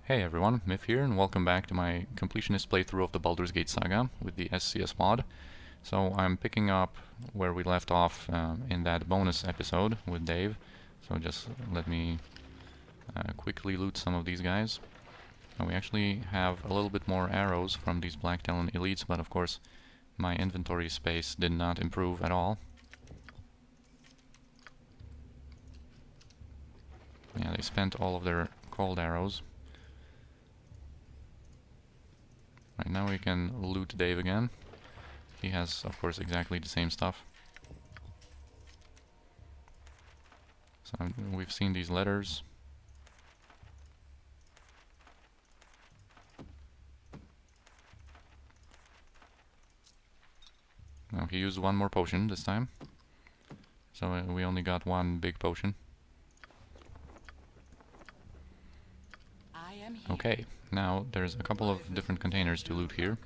Hey everyone, Myth here, and welcome back to my completionist playthrough of the Baldur's Gate Saga with the SCS mod. So I'm picking up where we left off in that bonus episode with Dave. So just let me quickly loot some of these guys. We actually have a little bit more arrows from these Black Talon elites, but of course my inventory space did not improve at all. Yeah, they spent all of their cold arrows. Right, now we can loot Dave again. He has, of course, exactly the same stuff. So we've seen these letters. Now he used one more potion this time. So we only got one big potion. Okay, now there's a couple of different containers to loot here.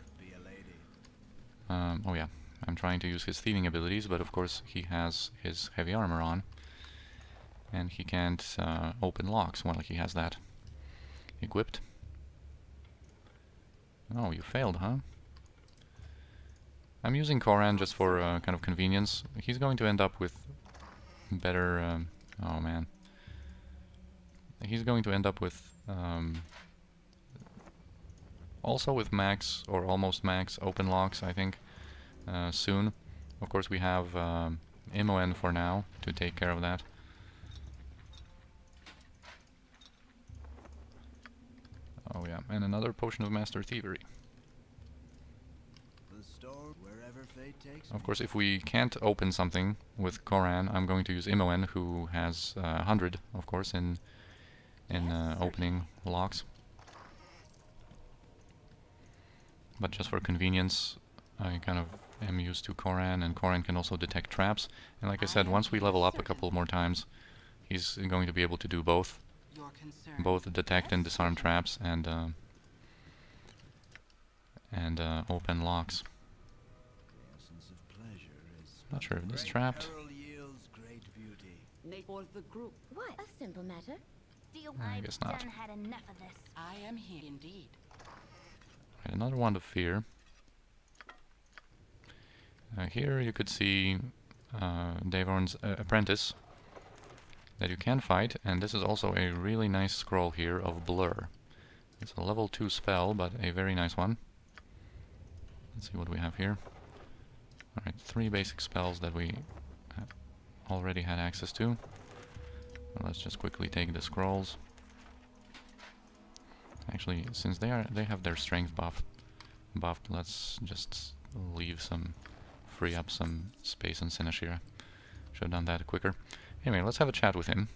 Oh yeah, I'm trying to use his thieving abilities, but of course he has his heavy armor on. And he can't open locks while he has that equipped. Oh, you failed, huh? I'm using Koran just for kind of convenience. He's going to end up with better... oh man. He's going to end up with... also with max, or almost max, open locks, I think, soon. Of course we have Imoen for now to take care of that. Oh yeah, and another potion of Master Thievery. Of course, if we can't open something with Koran, I'm going to use Imoen, who has 100, of course, in opening locks. But just for convenience, I kind of am used to Koran, and Koran can also detect traps. And like I said, once we level up a couple more times, he's going to be able to do both. Both detect and disarm traps and open locks. Not sure if this trapped. What a simple matter. I guess not. I am here indeed. Right, another wand of fear. Here you could see Davorn's apprentice that you can fight, and this is also a really nice scroll here of Blur. It's a level 2 spell, but a very nice one. Let's see what we have here. Alright, 3 basic spells that we already had access to. Well, let's just quickly take the scrolls. Actually, since they have their strength buffed, let's just free up some space on Sinashira. Should have done that quicker. Anyway, let's have a chat with him.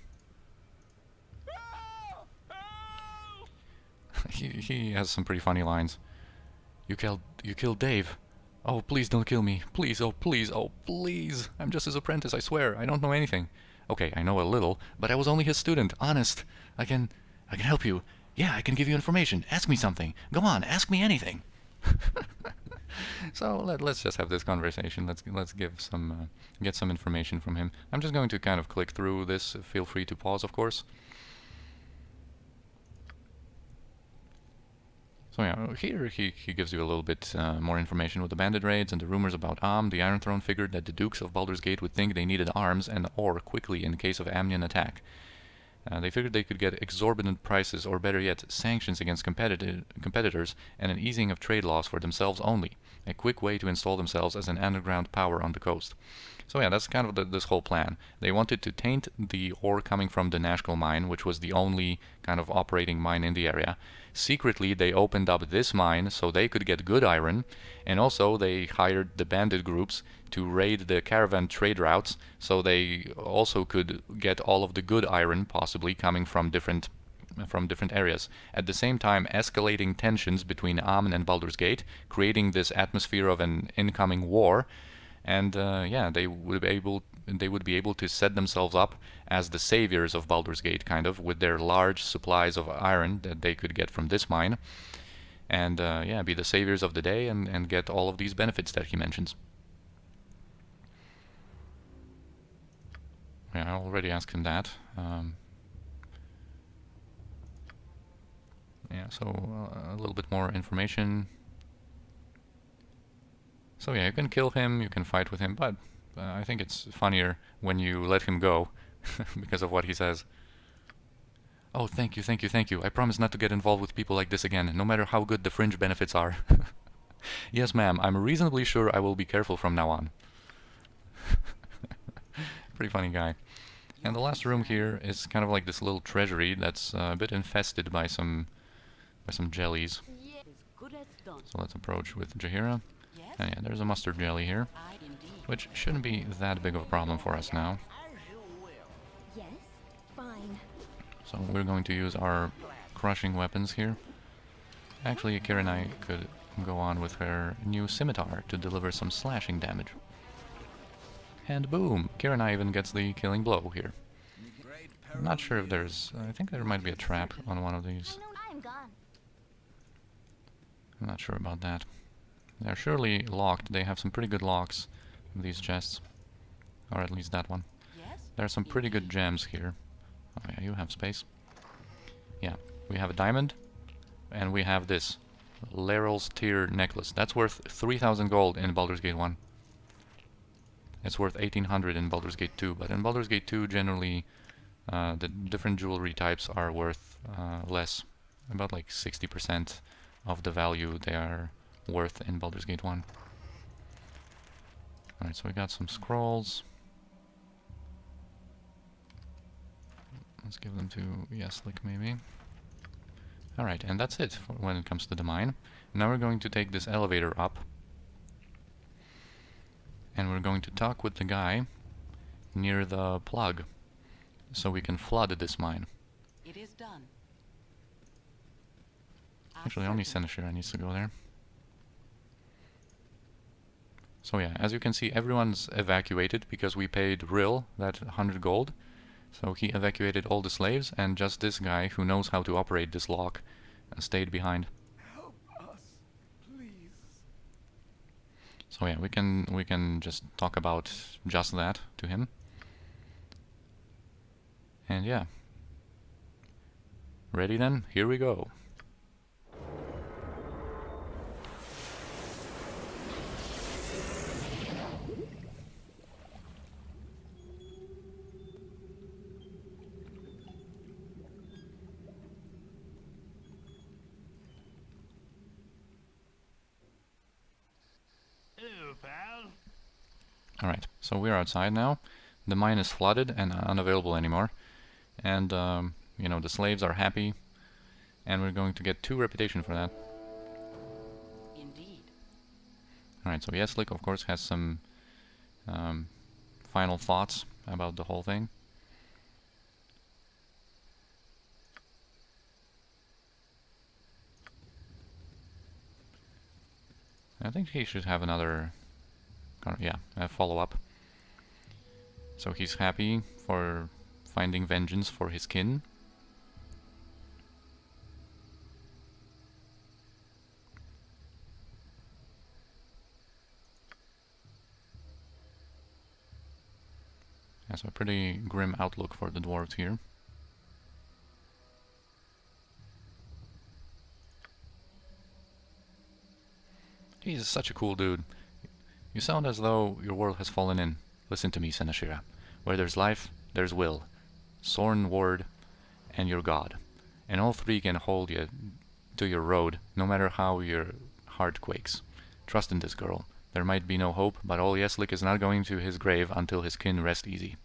he has some pretty funny lines. You killed Dave. Oh, please don't kill me. Please, oh please. I'm just his apprentice, I swear. I don't know anything. Okay, I know a little, but I was only his student. Honest. I can help you. Yeah, I can give you information. Ask me something. Go on, ask me anything. So let's just have this conversation. Let's give some get some information from him. I'm just going to kind of click through this. Feel free to pause, of course. So yeah, here he gives you a little bit more information with the bandit raids and the rumors about the Iron Throne figured that the Dukes of Baldur's Gate would think they needed arms and ore quickly in case of Amnian attack. They figured they could get exorbitant prices, or better yet, sanctions against competitors and an easing of trade laws for themselves only. A quick way to install themselves as an underground power on the coast. So yeah, that's kind of this whole plan. They wanted to taint the ore coming from the Nashkel mine, which was the only kind of operating mine in the area. Secretly, they opened up this mine so they could get good iron, and also they hired the bandit groups to raid the caravan trade routes, so they also could get all of the good iron, possibly coming from different areas. At the same time, escalating tensions between Amn and Baldur's Gate, creating this atmosphere of an incoming war. And yeah, they would be able to set themselves up as the saviors of Baldur's Gate, kind of, with their large supplies of iron that they could get from this mine, and yeah, be the saviors of the day and get all of these benefits that he mentions. Yeah, I already asked him that. Yeah, Yeah, so a little bit more information. So yeah, you can kill him, you can fight with him, but I think it's funnier when you let him go because of what he says. Oh, thank you, thank you, thank you. I promise not to get involved with people like this again, no matter how good the fringe benefits are. Yes, ma'am, I'm reasonably sure I will be careful from now on. Pretty funny guy. And the last room here is kind of like this little treasury that's a bit infested by some jellies. So let's approach with Jaheira. And yeah, there's a mustard jelly here, which shouldn't be that big of a problem for us now. Yes, fine. So we're going to use our crushing weapons here. Actually, Kira and I could go on with her new scimitar to deliver some slashing damage. And boom! Kira even gets the killing blow here. I'm not sure if there's... I think there might be a trap on one of these. I'm not sure about that. They're surely locked. They have some pretty good locks, these chests. Or at least that one. There are some pretty good gems here. Oh yeah, you have space. Yeah, we have a diamond, and we have this Laryl's Tear necklace. That's worth 3,000 gold in Baldur's Gate 1. It's worth 1,800 in Baldur's Gate 2, but in Baldur's Gate 2 generally the different jewelry types are worth less. About like 60% of the value they are worth in Baldur's Gate 1. Alright, so we got some scrolls. Let's give them to Yeslick maybe. Alright, and that's it when it comes to the mine. Now we're going to take this elevator up. And we're going to talk with the guy near the plug, so we can flood this mine. It is done. Actually, only Seneshira needs to go there. So yeah, as you can see, everyone's evacuated because we paid Rill that 100 gold. So he evacuated all the slaves, and just this guy who knows how to operate this lock stayed behind. Help us, please. So yeah, we can just talk about just that to him. And yeah. Ready then? Here we go. Alright, so we're outside now. The mine is flooded and unavailable anymore. And, you know, the slaves are happy. And we're going to get 2 reputation for that. Indeed. Alright, so Yeslick, of course, has some final thoughts about the whole thing. I think he should have another... yeah, a follow-up. So he's happy for finding vengeance for his kin. Yeah, so a pretty grim outlook for the dwarves here. He's such a cool dude. You sound as though your world has fallen in. Listen to me, Seneshira. Where there's life, there's will. Sorn Ward, and your god. And all 3 can hold you to your road, no matter how your heart quakes. Trust in this girl. There might be no hope, but old Yeslick is not going to his grave until his kin rest easy.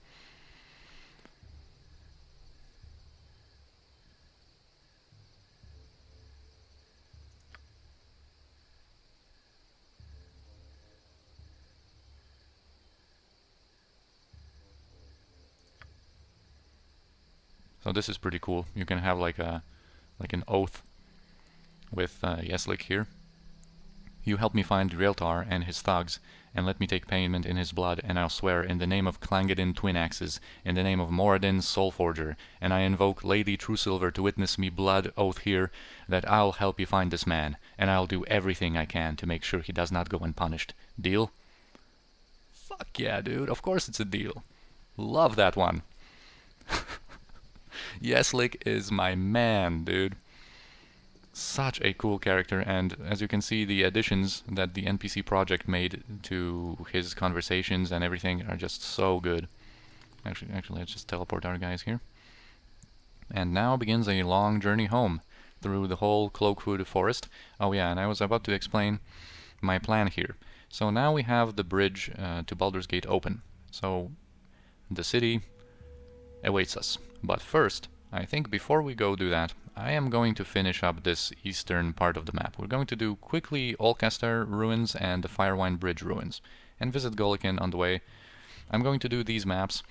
So this is pretty cool. You can have like an oath with Yeslick here. You help me find Realtar and his thugs, and let me take payment in his blood, and I'll swear in the name of Clangadin Twin Axes, in the name of Moradin Soulforger, and I invoke Lady Truesilver to witness me blood oath here, that I'll help you find this man, and I'll do everything I can to make sure he does not go unpunished. Deal? Fuck yeah, dude. Of course it's a deal. Love that one. Yeslick is my man, dude. such a cool character, and as you can see, the additions that the NPC project made to his conversations and everything are just so good. Actually, let's just teleport our guys here. And now begins a long journey home through the whole Cloakwood forest. Oh yeah, and I was about to explain my plan here. So now we have the bridge to Baldur's Gate open. So the city awaits us. But first, I think before we go do that, I am going to finish up this eastern part of the map. We're going to do quickly Ulcaster ruins and the Firewine Bridge ruins, and visit Golikin on the way. I'm going to do these maps,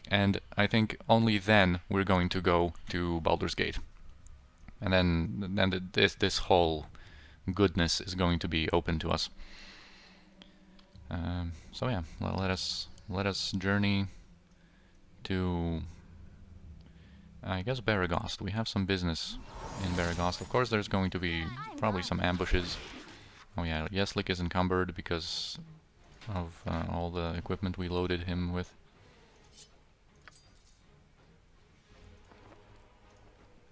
and I think only then we're going to go to Baldur's Gate. And then this whole goodness is going to be open to us. So yeah, let us journey to, I guess, Baragost. We have some business in Baragost. Of course, there's going to be probably some ambushes. Oh yeah, Yeslick is encumbered because of all the equipment we loaded him with.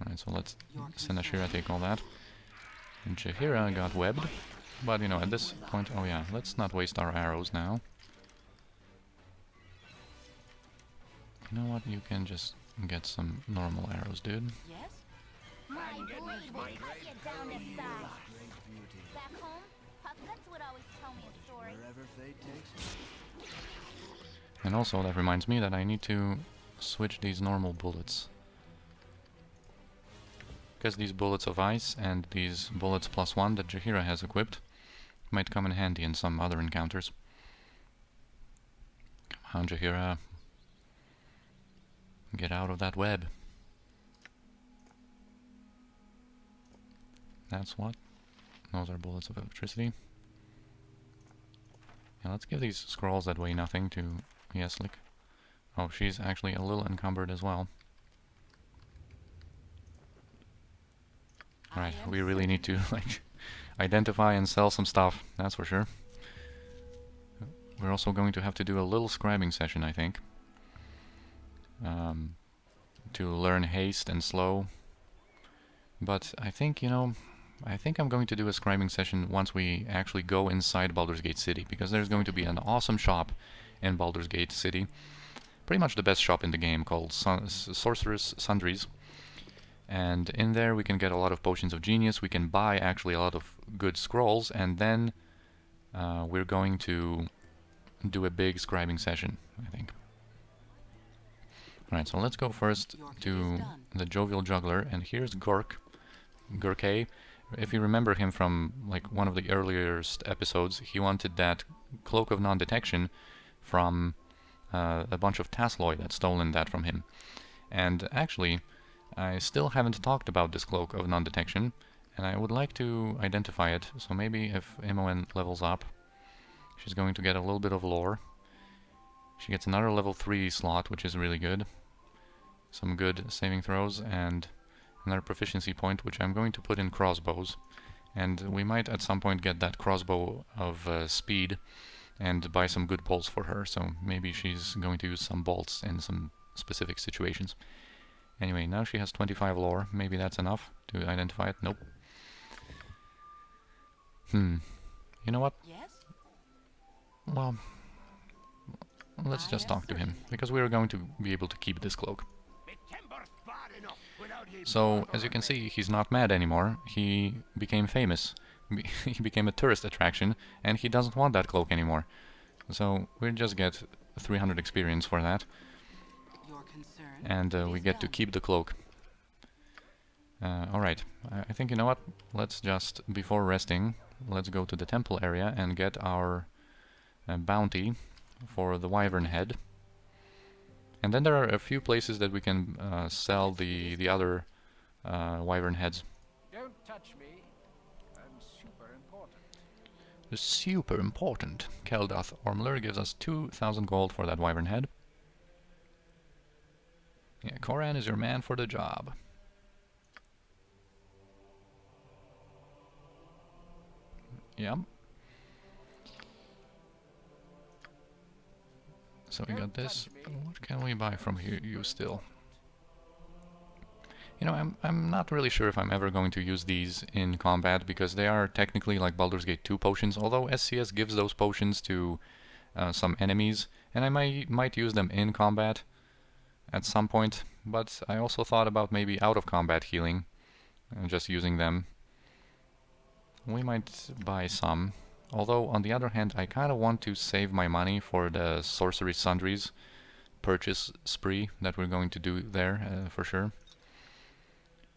Alright, so let's Senashira take all that. And Jaheira got webbed. But, you know, at this point... Oh yeah, let's not waste our arrows now. You know what? You can just get some normal arrows, dude. Yes? My blade will cut you down to size. Back home, Pop Guts would always tell me a story. Wherever fate takes me. And also, that reminds me that I need to switch these normal bullets. Because these bullets of ice and these bullets +1 that Jaheira has equipped might come in handy in some other encounters. Come on, Jaheira. Get out of that web. That's what? Those are bullets of electricity. Yeah, let's give these scrolls that weigh nothing to Yeslick. Oh, she's actually a little encumbered as well. Alright, we really need to like identify and sell some stuff, that's for sure. We're also going to have to do a little scribing session, I think. To learn haste and slow. But I think, you know, I think I'm going to do a scribing session once we actually go inside Baldur's Gate City, because there's going to be an awesome shop in Baldur's Gate City. Pretty much the best shop in the game, called Sorcerer's Sundries. And in there we can get a lot of potions of genius, we can buy actually a lot of good scrolls, and then we're going to do a big scribing session, I think. Alright, so let's go first to the Jovial Juggler, and here's Gurkay. If you remember him from like one of the earliest episodes, he wanted that Cloak of Non-Detection from a bunch of Tasloi that stolen that from him. And actually, I still haven't talked about this Cloak of Non-Detection, and I would like to identify it, so maybe if Imoen levels up, she's going to get a little bit of lore. She gets another level 3 slot, which is really good. Some good saving throws, and another proficiency point, which I'm going to put in crossbows. And we might at some point get that crossbow of speed, and buy some good bolts for her, so maybe she's going to use some bolts in some specific situations. Anyway, now she has 25 lore. Maybe that's enough to identify it. Nope. You know what? Yes? Well, let's just talk to him, because we are going to be able to keep this cloak. So, as you can see, he's not mad anymore. He became famous. He became a tourist attraction, and he doesn't want that cloak anymore. So, we'll just get 300 experience for that. And we get to keep the cloak. Alright, I think, you know what? Let's just, before resting, let's go to the temple area and get our bounty for the wyvern head. And then there are a few places that we can sell the other wyvern heads. Don't touch me. I'm super important. Super important. Keldath Ormler gives us 2,000 gold for that wyvern head. Yeah, Koran is your man for the job. Yep. So we got this. What can we buy from you still? You know, I'm not really sure if I'm ever going to use these in combat, because they are technically like Baldur's Gate 2 potions, although SCS gives those potions to some enemies, and I might use them in combat at some point, but I also thought about maybe out of combat healing, and just using them. We might buy some, although on the other hand I kind of want to save my money for the Sorcery Sundries purchase spree that we're going to do there for sure.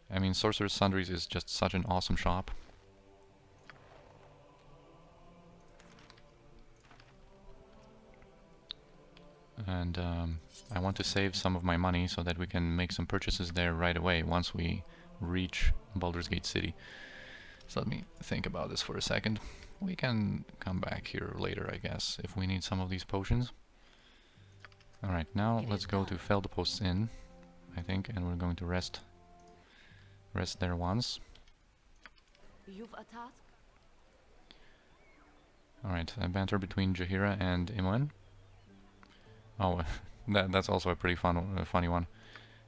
I mean, Sorcerer Sundries is just such an awesome shop. And I want to save some of my money so that we can make some purchases there right away once we reach Baldur's Gate City. So let me think about this for a second. We can come back here later, I guess, if we need some of these potions. Alright, now let's go to Feldposts Inn, I think, and we're going to rest there once. You've a task? Alright, a banter between Jaheira and Imoen. Oh, that's also a pretty funny one.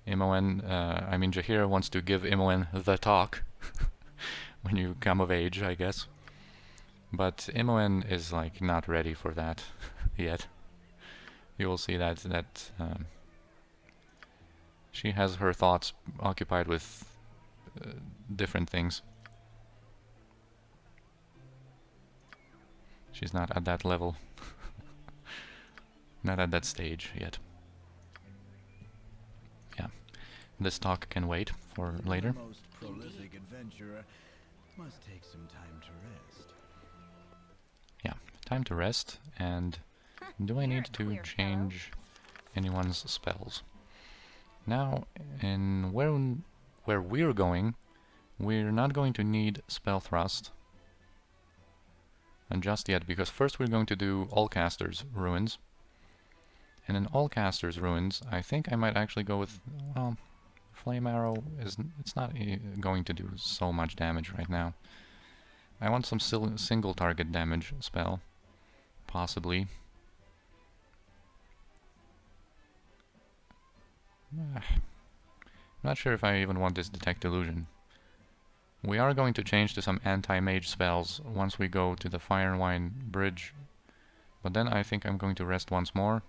I mean Jaheira wants to give Imoen the talk when you come of age, I guess. But Imoen is like not ready for that yet. You will see that she has her thoughts occupied with different things. She's not at that level. Not at that stage yet. Yeah. This talk can wait for later. The most prolific adventurer must take some time to rest. Yeah, time to rest. And do I need to change anyone's spells? Now, in where we're going, we're not going to need Spell Thrust. And just yet, because first we're going to do Ulcaster's Ruins. And in Ulcaster's Ruins, I think I might actually go with, well, Flame Arrow it's not going to do so much damage right now. I want some single target damage spell, possibly. I'm not sure if I even want this Detect Illusion. We are going to change to some anti-mage spells once we go to the Fire and Wine Bridge, but then I think I'm going to rest once more.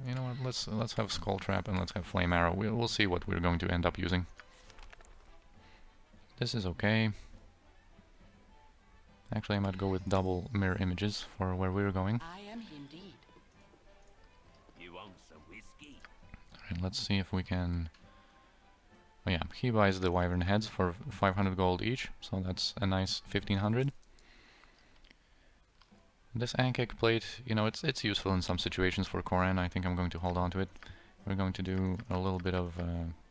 You know what? Let's have Skull Trap and let's have Flame Arrow. We'll see what we're going to end up using. This is okay. Actually, I might go with double mirror images for where we're going. I am indeed. You want some whiskey? Alright, let's see if we can... Oh yeah, he buys the Wyvern heads for 500 gold each, so that's a nice 1500. This Ancake plate, you know, it's useful in some situations for Koran. I think I'm going to hold on to it. We're going to do a little bit of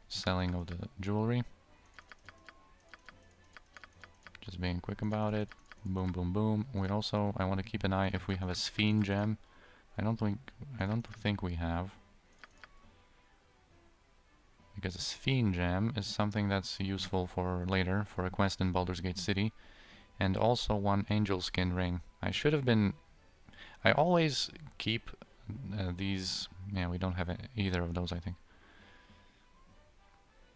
selling of the jewelry. Just being quick about it. Boom, boom, boom. I want to keep an eye if we have a Sphene gem. I don't think we have. Because a Sphene gem is something that's useful for later, for a quest in Baldur's Gate City. And also one angel skin ring. I always keep these... Yeah, we don't have either of those, I think.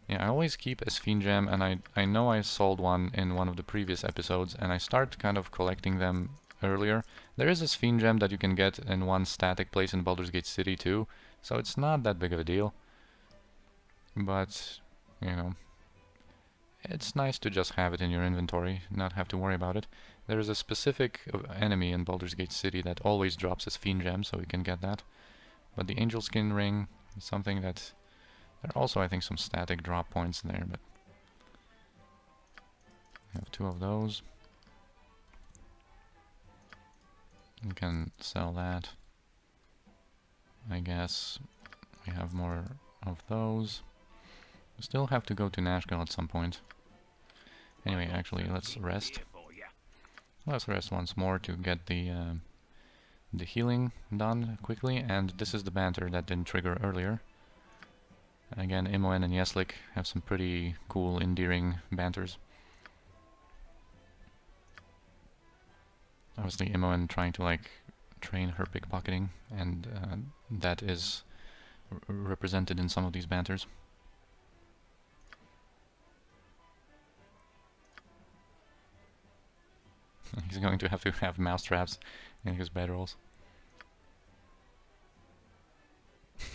Yeah, I always keep a Sphene gem, and I know I sold one in one of the previous episodes, and I start kind of collecting them earlier. There is a Sphene gem that you can get in one static place in Baldur's Gate City too, so it's not that big of a deal. But, you know, it's nice to just have it in your inventory, not have to worry about it. There is a specific enemy in Baldur's Gate City that always drops a Sphene gem, so we can get that. But the angel skin ring is something that... There are also, I think, some static drop points there, but... I have 2 of those. We can sell that. I guess we have more of those. We still have to go to Nashkel at some point. Anyway, actually, let's rest. Let's rest once more to get the healing done quickly, and this is the banter that didn't trigger earlier. Again, Imoen and Yeslick have some pretty cool, endearing banters. Obviously, Imoen trying to, like, train her pickpocketing, and that is represented in some of these banters. He's going to have mouse traps in his bedrolls.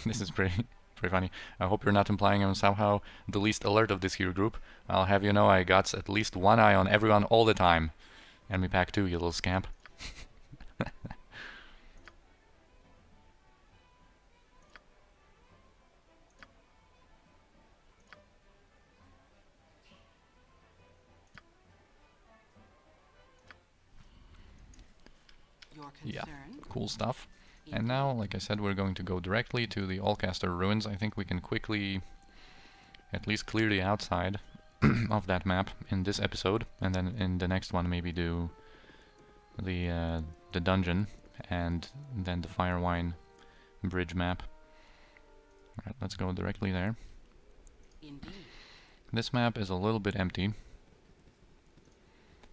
This is pretty funny. I hope you're not implying I'm somehow the least alert of this hero group. I'll have you know I got at least one eye on everyone all the time. Enemy pack 2, you little scamp. Yeah, cool stuff. And now, like I said, we're going to go directly to the Ulcaster ruins. I think we can quickly at least clear the outside of that map in this episode, and then in the next one maybe do the dungeon and then the Firewine bridge map. Alright, let's go directly there. Indeed. This map is a little bit empty,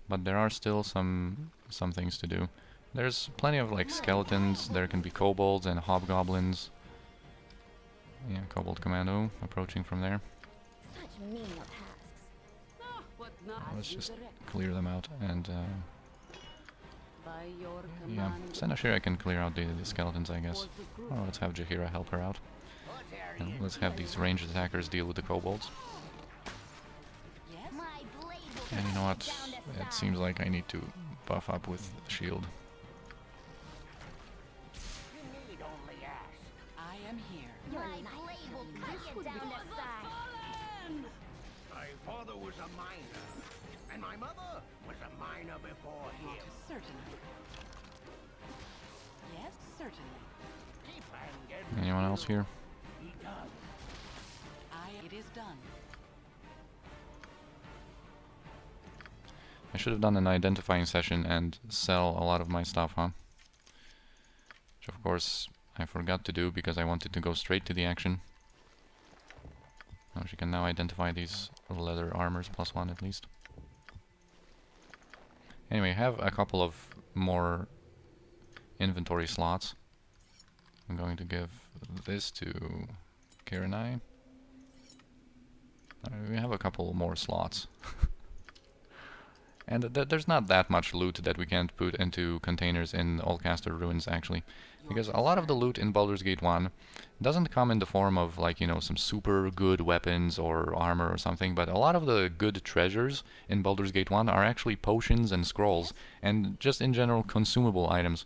but there are still some things to do. There's plenty of like skeletons, there can be kobolds and hobgoblins. Yeah, kobold commando approaching from there. Such menial tasks. Let's just clear them out and By your yeah, Senashir I can clear out the skeletons, I guess. Oh, let's have Jaheira help her out. And let's have these ranged attackers deal with the kobolds. Yes? My blade will And you know cut what? you down to It size. seems like I need to buff up with shield. You need only ask. I am here. My blade will cut you down to size. My father was a miner, and my mother was a miner before him. Certainly. Yes, certainly. Keep on getting Anyone else here? He does. It is done. I should have done an identifying session and sell a lot of my stuff, huh? Which of course I forgot to do because I wanted to go straight to the action. Oh, she can now identify these leather armors +1 at least. Anyway, I have a couple of more inventory slots. I'm going to give this to Kiranai. We have a couple more slots. And there's not that much loot that we can't put into containers in Ulcaster ruins, actually. Because a lot of the loot in Baldur's Gate 1 doesn't come in the form of, like, you know, some super good weapons or armor or something, but a lot of the good treasures in Baldur's Gate 1 are actually potions and scrolls, and just in general consumable items.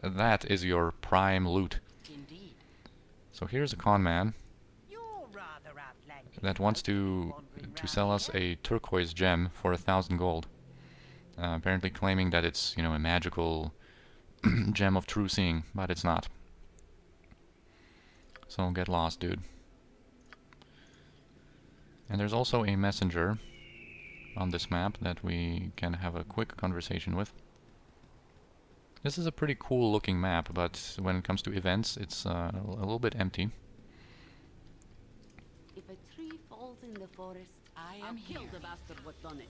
That is your prime loot. Indeed. So here's a con man You're rather outlandish. that wants to sell us a turquoise gem for 1,000 gold. Apparently claiming that it's, you know, a magical gem of true seeing, but it's not. So get lost, dude. And there's also a messenger on this map that we can have a quick conversation with. This is a pretty cool looking map, but when it comes to events, it's a little bit empty. If a tree falls in the forest, I am here. Kill the bastard what done it.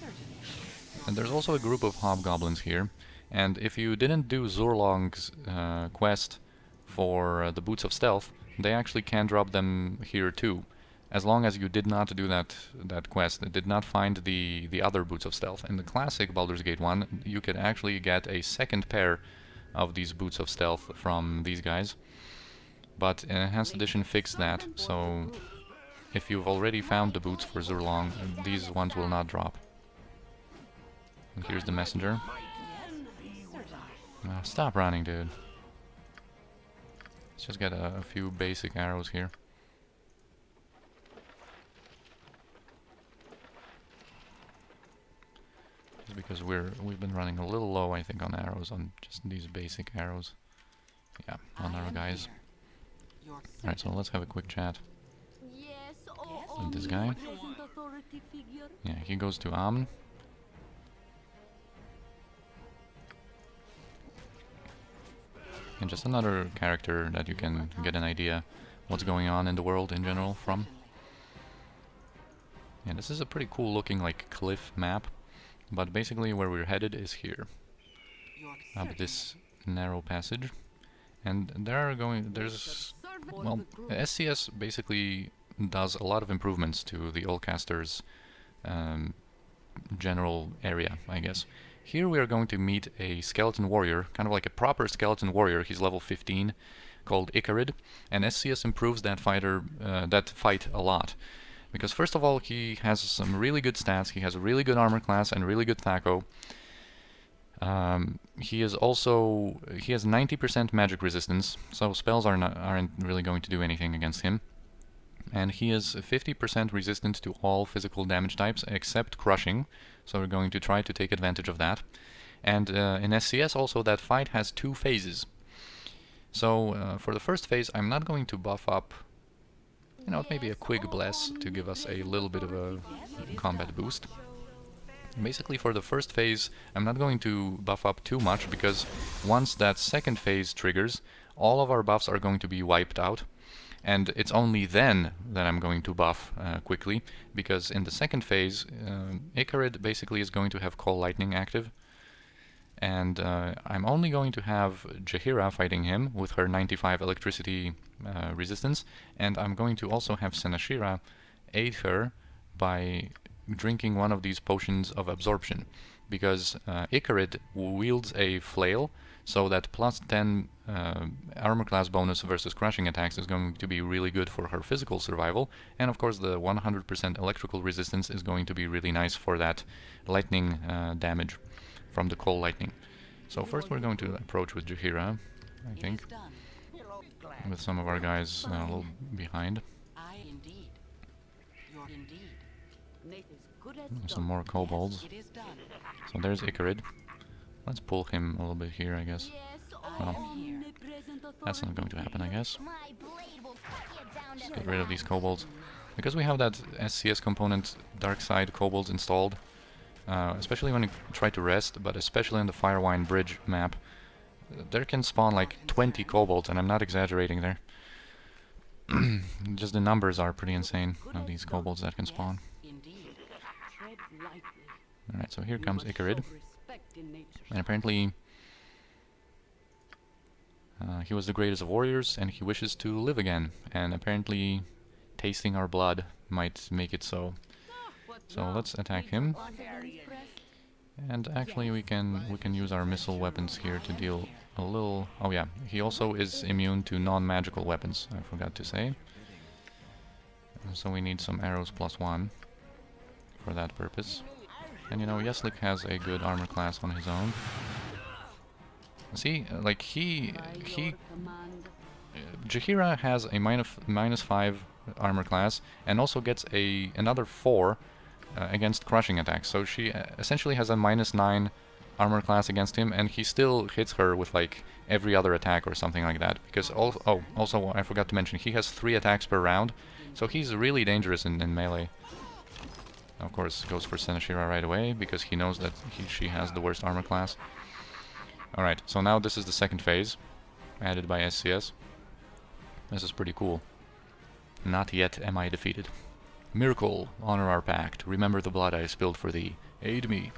Certainly. And there's also a group of hobgoblins here, and if you didn't do Zurlong's quest for the Boots of Stealth, they actually can drop them here too, as long as you did not do that quest, did not find the other Boots of Stealth. In the classic Baldur's Gate 1, you could actually get a second pair of these Boots of Stealth from these guys, but Enhanced Edition fixed that, so if you've already found the boots for Zurlong, these ones will not drop. And here's the messenger. Oh, stop running, dude. Let's just get a few basic arrows here. Just because we've been running a little low, I think, on arrows, on just these basic arrows. Yeah, on our guys. Alright, so let's have a quick chat. Yes, And this guy? Yeah, he goes to Amn. And just another character that you can get an idea what's going on in the world in general from. Yeah, this is a pretty cool looking like cliff map, but basically where we're headed is here. up this narrow passage. And there's, well, SCS basically does a lot of improvements to the Ulcaster's general area, I guess. Here we are going to meet a skeleton warrior, kind of like a proper skeleton warrior. He's level 15, called Icarid, and SCS improves that fight a lot. Because first of all, he has some really good stats. He has a really good armor class and really good thaco. He has 90% magic resistance, so spells aren't really going to do anything against him. And he is 50% resistant to all physical damage types except crushing, so we're going to try to take advantage of that. And in SCS also, that fight has 2 phases. So for the first phase, I'm not going to buff up, you know, maybe a quick bless to give us a little bit of a combat boost. Basically, for the first phase, I'm not going to buff up too much, because once that second phase triggers, all of our buffs are going to be wiped out. And it's only then that I'm going to buff quickly, because in the second phase, Icarid basically is going to have Call Lightning active. And I'm only going to have Jaheira fighting him with her 95 electricity resistance, and I'm going to also have Senashira aid her by drinking one of these potions of absorption, because Icarid wields a flail, so that plus 10 armor class bonus versus crushing attacks is going to be really good for her physical survival, and of course the 100% electrical resistance is going to be really nice for that lightning damage from the Cold Lightning. So first we're going to approach with Jaheira, I think, with some of our guys a little behind. Some more kobolds. So there's Icarid. Let's pull him a little bit here, I guess. Well, that's not going to happen, I guess. Let's get rid of these kobolds. Because we have that SCS component Dark Side kobolds installed, especially when you try to rest, but especially on the Firewine Bridge map, there can spawn like 20 kobolds, and I'm not exaggerating there. Just the numbers are pretty insane of these kobolds that can spawn. Alright, so here comes Icarid. And apparently he was the greatest of warriors, and he wishes to live again. And apparently tasting our blood might make it so. So let's attack him. And actually we can use our missile weapons here to deal a little... Oh yeah, he also is immune to non-magical weapons, I forgot to say. So we need some arrows +1 for that purpose. And you know, Yeslick has a good armor class on his own. See, like Jaheira has a -5 armor class, and also gets another 4 against crushing attacks. So she essentially has a -9 armor class against him, and he still hits her with like every other attack or something like that. Because also I forgot to mention, he has 3 attacks per round, so he's really dangerous in melee. Of course, goes for Senashira right away, because he knows that she has the worst armor class. Alright, so now this is the second phase, added by SCS. This is pretty cool. Not yet am I defeated. Miracle, honor our pact, remember the blood I spilled for thee, aid me.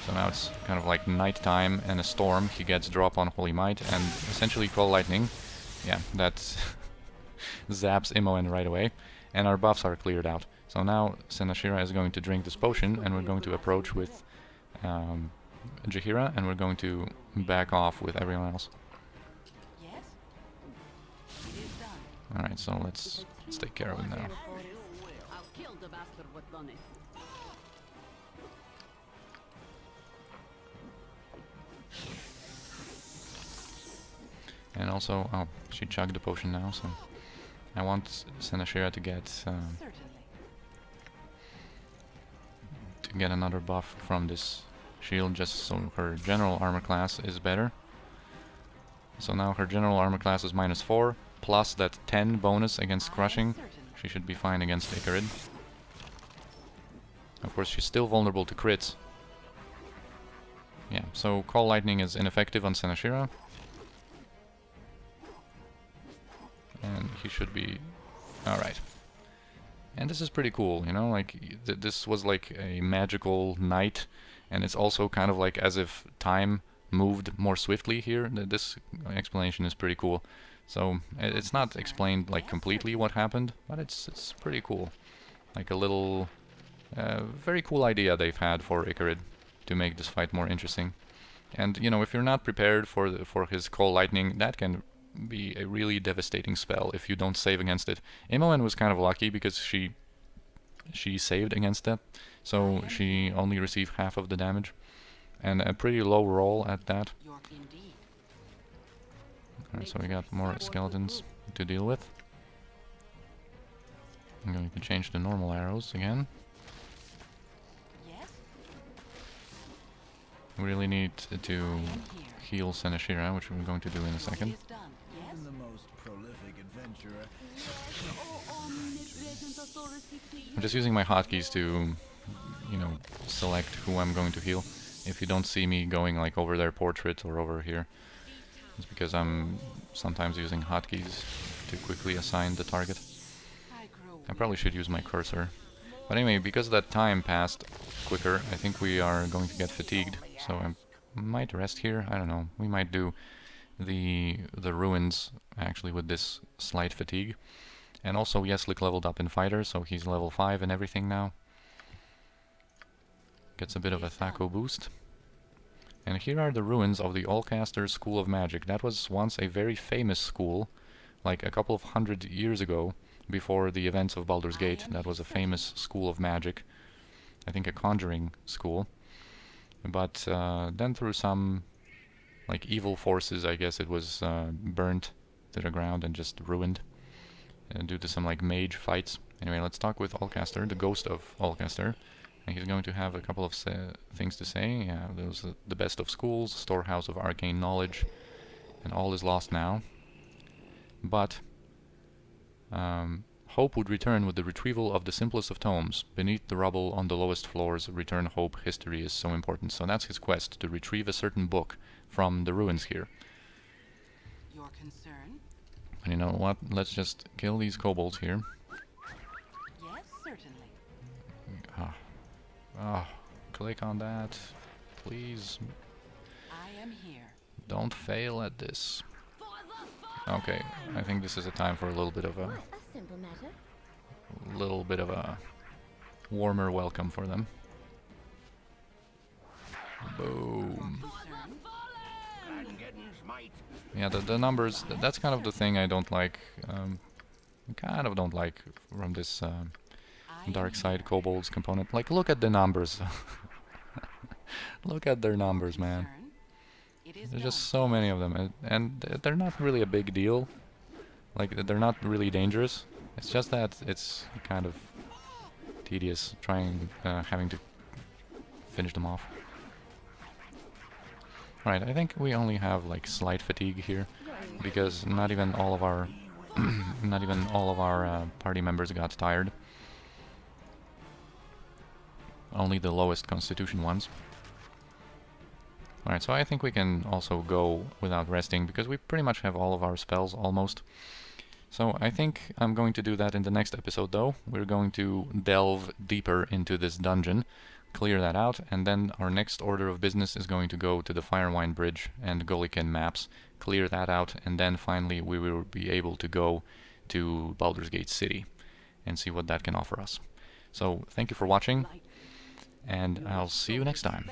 So now it's kind of like nighttime and a storm. He gets drop on Holy Might and essentially Call Lightning. Yeah, that zaps Imoen right away, and our buffs are cleared out. So now Senashira is going to drink this potion, and we're going to approach with Jaheira, and we're going to back off with everyone else. Alright, so let's take care of him now. And also, oh, she chugged the potion now, so I want Senashira to get another buff from this shield, just so her general armor class is better. So now her general armor class is -4, plus that 10 bonus against crushing. She should be fine against Icarid. Of course, she's still vulnerable to crits. Yeah, so Call Lightning is ineffective on Senashira. And he should be alright. And this is pretty cool, you know, like this was like a magical night, And it's also kind of like as if time moved more swiftly here. This explanation is pretty cool. So it's not explained like completely what happened, but it's pretty cool. Like a little very cool idea they've had for Icarid to make this fight more interesting. And you know, if you're not prepared for his Cold Lightning, that can be a really devastating spell if you don't save against it. Imoen was kind of lucky because she saved against that, so she only received half of the damage, and a pretty low roll at that. Alright, so we got more skeletons to deal with. I'm going to change the normal arrows again. We really need to heal Seneshira, which we're going to do in a second. Even the most prolific adventurer. I'm just using my hotkeys to, you know, select who I'm going to heal. If you don't see me going like over their portrait or over here, it's because I'm sometimes using hotkeys to quickly assign the target. I probably should use my cursor. But anyway, because that time passed quicker, I think we are going to get fatigued. So I might rest here. I don't know. We might do the ruins actually with this slight fatigue. And also Yeslick leveled up in fighter, so he's level 5 and everything now. Gets a bit of a Thaco boost. And here are the ruins of the Ulcaster School of Magic. That was once a very famous school, like a couple of 100 years ago, before the events of Baldur's Gate. That was a famous school of magic. I think a conjuring school. But then through some like evil forces, I guess it was burnt to the ground and just ruined due to some like mage fights. Anyway, let's talk with Ulcaster, the ghost of Ulcaster. And he's going to have a couple of things to say. Yeah, there's the best of schools, storehouse of arcane knowledge, and all is lost now. But hope would return with the retrieval of the simplest of tomes. Beneath the rubble on the lowest floors, return hope, history is so important. So that's his quest, to retrieve a certain book from the ruins here. Your concern? And you know what? Let's just kill these kobolds here. Yes, certainly. Click on that, please. I am here. Don't fail at this. Okay, I think this is a time for a little bit of a simple matter. warmer welcome for them. Boom. Yeah, the numbers, that's kind of the thing I don't like, from this dark side kobolds component. Like, look at the numbers. Look at their numbers, man. There's just so many of them, and they're not really a big deal. Like, they're not really dangerous. It's just that it's kind of tedious having to finish them off. Right, I think we only have like slight fatigue here, because not even all of our party members got tired. Only the lowest constitution ones. Alright, so I think we can also go without resting, because we pretty much have all of our spells, almost. So I think I'm going to do that in the next episode, though. We're going to delve deeper into this dungeon, clear that out, and then our next order of business is going to go to the Firewine Bridge and Golikin maps, clear that out, and then finally we will be able to go to Baldur's Gate City and see what that can offer us. So thank you for watching, and I'll see you next time.